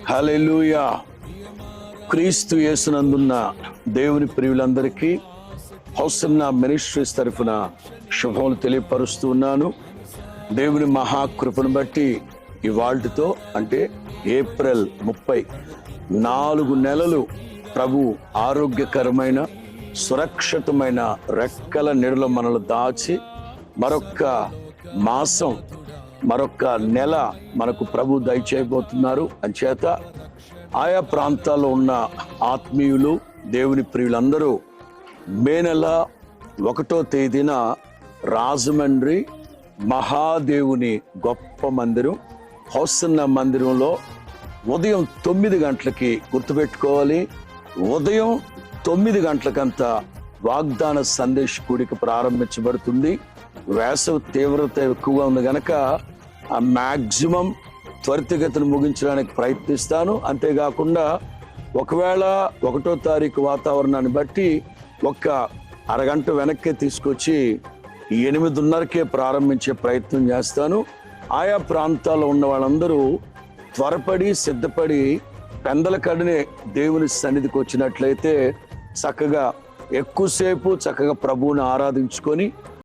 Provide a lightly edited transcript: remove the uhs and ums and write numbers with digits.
హల్లెలూయా. క్రీస్తు యేసునందున్న దేవుని ప్రియులందరికీ hosanna ministries తరఫున శుభములు తెలియపరుస్తూ ఉన్నాను. దేవుని మహాకృపను బట్టి ఇవాళ్టితో అంటే ఏప్రిల్ 30 4 నెలలు ప్రభు ఆరోగ్యకరమైన సురక్షితమైన రెక్కల నీడలో మనల్ని దాచి మరొక్క మాసం మరొక్క నెల మనకు ప్రభు దయచేయబోతున్నారు. అంచేత ఆయా ప్రాంతాల్లో ఉన్న ఆత్మీయులు దేవుని ప్రియులందరూ మే నెల 1వ తేదీన రాజమండ్రి మహాదేవుని గొప్ప మందిరం హోసన్నా మందిరంలో ఉదయం 9 గంటలకి గుర్తుపెట్టుకోవాలి. ఉదయం 9 గంటలకంతా వాగ్దాన సందేశ కూడిక ప్రారంభించబడుతుంది. వేసవి తీవ్రత ఎక్కువగా ఉంది కనుక మ్యాక్సిమం త్వరితగతిని ముగించడానికి ప్రయత్నిస్తాను. అంతేకాకుండా ఒకవేళ 1వ తారీఖు వాతావరణాన్ని బట్టి ఒక అరగంట వెనక్కి తీసుకొచ్చి 8:30కే ప్రారంభించే ప్రయత్నం చేస్తాను. ఆయా ప్రాంతాల్లో ఉన్న వాళ్ళందరూ త్వరపడి సిద్ధపడి పెందలకడనే దేవుని సన్నిధికి వచ్చినట్లయితే చక్కగా ఎక్కువసేపు చక్కగా ప్రభువుని ఆరాధించుకొని